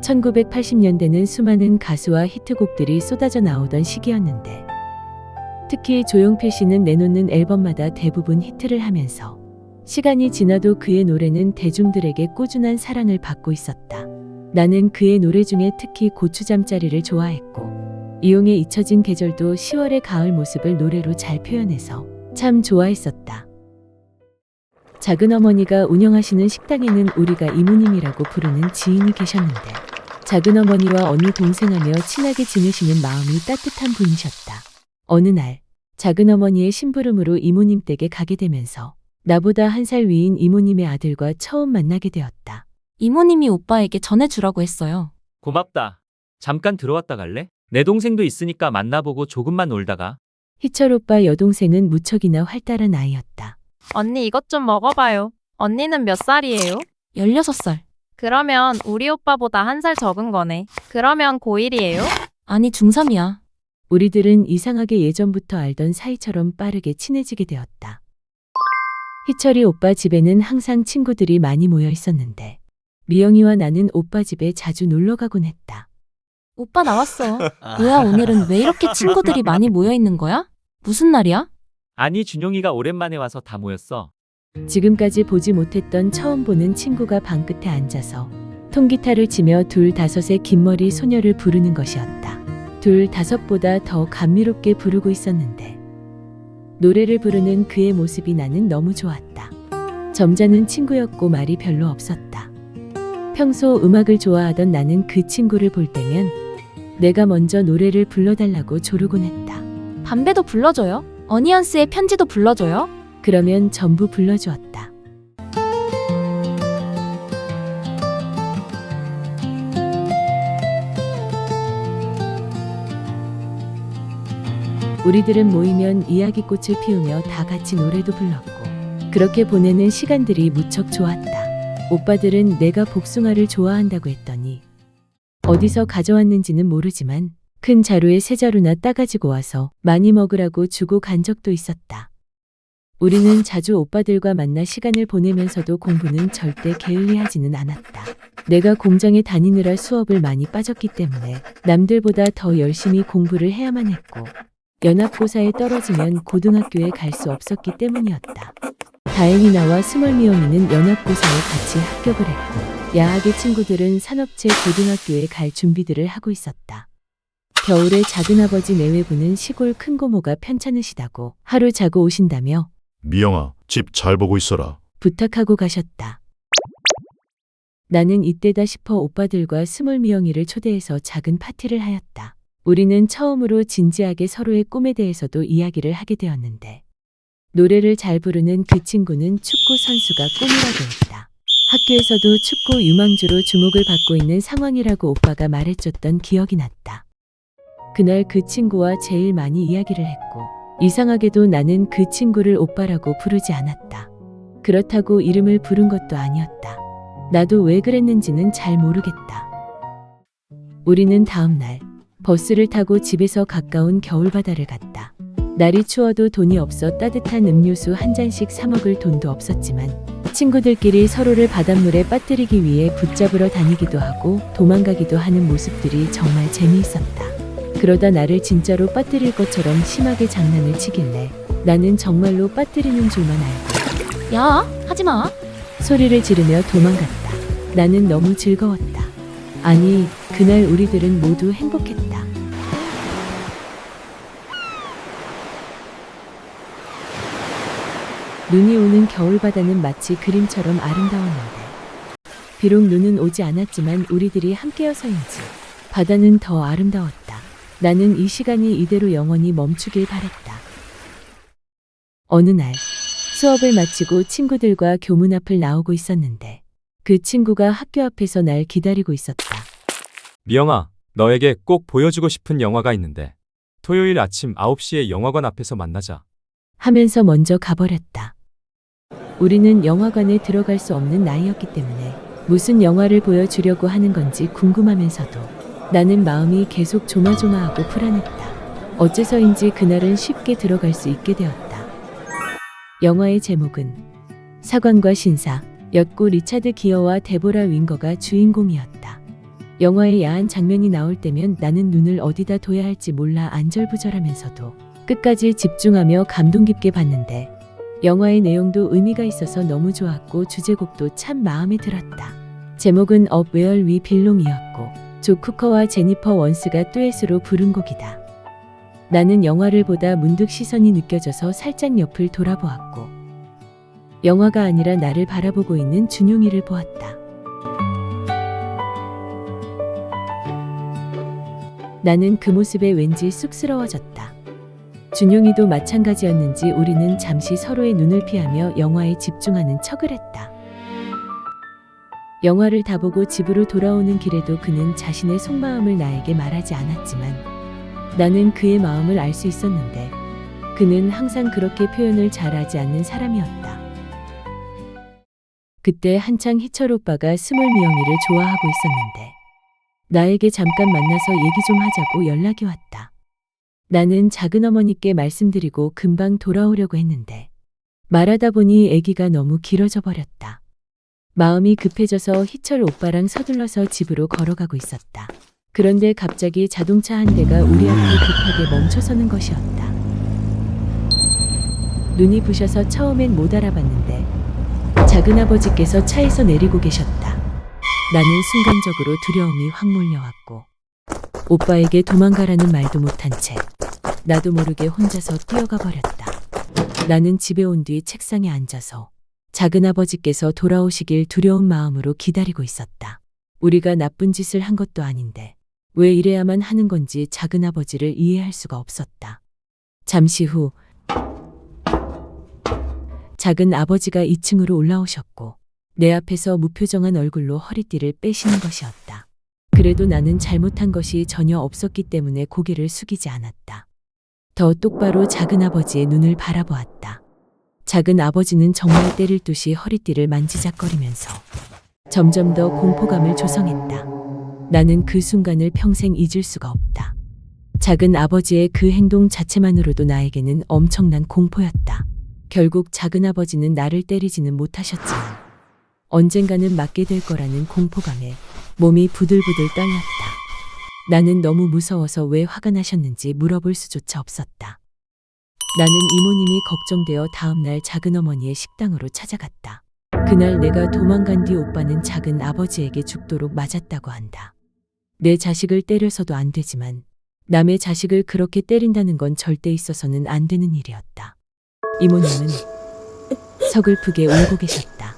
(1980년대는) 수많은 가수와 히트곡들이 쏟아져 나오던 시기였는데, 특히 조용필 씨는 내놓는 앨범마다 대부분 히트를 하면서 시간이 지나도 그의 노래는 대중들에게 꾸준한 사랑을 받고 있었다. 나는 그의 노래 중에 특히 고추잠자리를 좋아했고, 이용의 잊혀진 계절도 10월의 가을 모습을 노래로 잘 표현해서 참 좋아했었다. 작은어머니가 운영하시는 식당에는 우리가 이모님이라고 부르는 지인이 계셨는데, 작은어머니와 어느 동생하며 친하게 지내시는 마음이 따뜻한 분이셨다. 어느 날 작은어머니의 심부름으로 이모님 댁에 가게 되면서 나보다 1살 위인 이모님의 아들과 처음 만나게 되었다. 이모님이 오빠에게 전해주라고 했어요. 고맙다. 잠깐 들어왔다 갈래? 내 동생도 있으니까 만나보고 조금만 놀다가. 희철 오빠 여동생은 무척이나 활달한 아이였다. 언니 이것 좀 먹어봐요. 언니는 몇 살이에요? 16살. 그러면 우리 오빠보다 1살 적은 거네. 그러면 고1이에요? 아니, 중3이야. 우리들은 이상하게 예전부터 알던 사이처럼 빠르게 친해지게 되었다. 희철이 오빠 집에는 항상 친구들이 많이 모여 있었는데, 미영이와 나는 오빠 집에 자주 놀러 가곤 했다. 오빠 나왔어. 뭐야, 오늘은 왜 이렇게 친구들이 많이 모여 있는 거야? 무슨 날이야? 아니, 준용이가 오랜만에 와서 다 모였어. 지금까지 보지 못했던 처음 보는 친구가 방 끝에 앉아서 통기타를 치며 2~5의 긴 머리 소녀를 부르는 것이었다. 2~5보다 더 감미롭게 부르고 있었는데, 노래를 부르는 그의 모습이 나는 너무 좋았다. 점잖은 친구였고 말이 별로 없었다. 평소 음악을 좋아하던 나는 그 친구를 볼 때면 내가 먼저 노래를 불러달라고 조르곤 했다. 담배도 불러줘요? 어니언스의 편지도 불러줘요? 그러면 전부 불러주었다. 우리들은 모이면 이야기꽃을 피우며 다 같이 노래도 불렀고, 그렇게 보내는 시간들이 무척 좋았다. 오빠들은 내가 복숭아를 좋아한다고 했더니 어디서 가져왔는지는 모르지만 큰 자루에 3자루나 따가지고 와서 많이 먹으라고 주고 간 적도 있었다. 우리는 자주 오빠들과 만나 시간을 보내면서도 공부는 절대 게을리하지는 않았다. 내가 공장에 다니느라 수업을 많이 빠졌기 때문에 남들보다 더 열심히 공부를 해야만 했고, 연합고사에 떨어지면 고등학교에 갈 수 없었기 때문이었다. 다행히 나와 스멀미영이는 연합고사에 같이 합격을 했고, 야학의 친구들은 산업체 고등학교에 갈 준비들을 하고 있었다. 겨울에 작은아버지 내외부는 시골 큰고모가 편찮으시다고 하루 자고 오신다며 미영아, 집 잘 보고 있어라. 부탁하고 가셨다. 나는 이때다 싶어 오빠들과 스몰미영이를 초대해서 작은 파티를 하였다. 우리는 처음으로 진지하게 서로의 꿈에 대해서도 이야기를 하게 되었는데, 노래를 잘 부르는 그 친구는 축구 선수가 꿈이라고 했다. 학교에서도 축구 유망주로 주목을 받고 있는 상황이라고 오빠가 말해줬던 기억이 났다. 그날 그 친구와 제일 많이 이야기를 했고, 이상하게도 나는 그 친구를 오빠라고 부르지 않았다. 그렇다고 이름을 부른 것도 아니었다. 나도 왜 그랬는지는 잘 모르겠다. 우리는 다음 날 버스를 타고 집에서 가까운 겨울바다를 갔다. 날이 추워도 돈이 없어 따뜻한 음료수 한 잔씩 사 먹을 돈도 없었지만 친구들끼리 서로를 바닷물에 빠뜨리기 위해 붙잡으러 다니기도 하고 도망가기도 하는 모습들이 정말 재미있었다. 그러다 나를 진짜로 빠뜨릴 것처럼 심하게 장난을 치길래 나는 정말로 빠뜨리는 줄만 알고 야, 하지마. 소리를 지르며 도망갔다. 나는 너무 즐거웠다. 아니, 그날 우리들은 모두 행복했다. 눈이 오는 겨울바다는 마치 그림처럼 아름다웠는데, 비록 눈은 오지 않았지만 우리들이 함께여서인지 바다는 더 아름다웠다. 나는 이 시간이 이대로 영원히 멈추길 바랬다. 어느 날 수업을 마치고 친구들과 교문 앞을 나오고 있었는데, 그 친구가 학교 앞에서 날 기다리고 있었다. 미영아, 너에게 꼭 보여주고 싶은 영화가 있는데 토요일 아침 9시에 영화관 앞에서 만나자. 하면서 먼저 가버렸다. 우리는 영화관에 들어갈 수 없는 나이였기 때문에 무슨 영화를 보여주려고 하는 건지 궁금하면서도 나는 마음이 계속 조마조마하고 불안했다. 어째서인지 그날은 쉽게 들어갈 수 있게 되었다. 영화의 제목은 사관과 신사, 였고 리차드 기어와 데보라 윙거가 주인공이었다. 영화의 야한 장면이 나올 때면 나는 눈을 어디다 둬야 할지 몰라 안절부절하면서도 끝까지 집중하며 감동 깊게 봤는데 영화의 내용도 의미가 있어서 너무 좋았고 주제곡도 참 마음에 들었다. 제목은 업 웨얼 위 빌롱이었고 조 쿠커와 제니퍼 원스가 듀엣으로 부른 곡이다. 나는 영화를 보다 문득 시선이 느껴져서 살짝 옆을 돌아보았고 영화가 아니라 나를 바라보고 있는 준용이를 보았다. 나는 그 모습에 왠지 쑥스러워졌다. 준용이도 마찬가지였는지 우리는 잠시 서로의 눈을 피하며 영화에 집중하는 척을 했다. 영화를 다 보고 집으로 돌아오는 길에도 그는 자신의 속마음을 나에게 말하지 않았지만 나는 그의 마음을 알 수 있었는데 그는 항상 그렇게 표현을 잘하지 않는 사람이었다. 그때 한창 희철 오빠가 스몰미영이를 좋아하고 있었는데 나에게 잠깐 만나서 얘기 좀 하자고 연락이 왔다. 나는 작은 어머니께 말씀드리고 금방 돌아오려고 했는데 말하다 보니 얘기가 너무 길어져 버렸다. 마음이 급해져서 희철 오빠랑 서둘러서 집으로 걸어가고 있었다. 그런데 갑자기 자동차 한 대가 우리 앞에 급하게 멈춰서는 것이었다. 눈이 부셔서 처음엔 못 알아봤는데 작은아버지께서 차에서 내리고 계셨다. 나는 순간적으로 두려움이 확 몰려왔고 오빠에게 도망가라는 말도 못한 채 나도 모르게 혼자서 뛰어가 버렸다. 나는 집에 온 뒤 책상에 앉아서 작은아버지께서 돌아오시길 두려운 마음으로 기다리고 있었다. 우리가 나쁜 짓을 한 것도 아닌데 왜 이래야만 하는 건지 작은아버지를 이해할 수가 없었다. 잠시 후 작은아버지가 2층으로 올라오셨고 내 앞에서 무표정한 얼굴로 허리띠를 빼시는 것이었다. 그래도 나는 잘못한 것이 전혀 없었기 때문에 고개를 숙이지 않았다. 더 똑바로 작은아버지의 눈을 바라보았다. 작은아버지는 정말 때릴 듯이 허리띠를 만지작거리면서 점점 더 공포감을 조성했다. 나는 그 순간을 평생 잊을 수가 없다. 작은아버지의 그 행동 자체만으로도 나에게는 엄청난 공포였다. 결국 작은아버지는 나를 때리지는 못하셨지만 언젠가는 맞게 될 거라는 공포감에 몸이 부들부들 떨렸다. 나는 너무 무서워서 왜 화가 나셨는지 물어볼 수조차 없었다. 나는 이모님이 걱정되어 다음날 작은어머니의 식당으로 찾아갔다. 그날 내가 도망간 뒤 오빠는 작은아버지에게 죽도록 맞았다고 한다. 내 자식을 때려서도 안 되지만 남의 자식을 그렇게 때린다는 건 절대 있어서는 안 되는 일이었다. 이모님은 서글프게 울고 계셨다.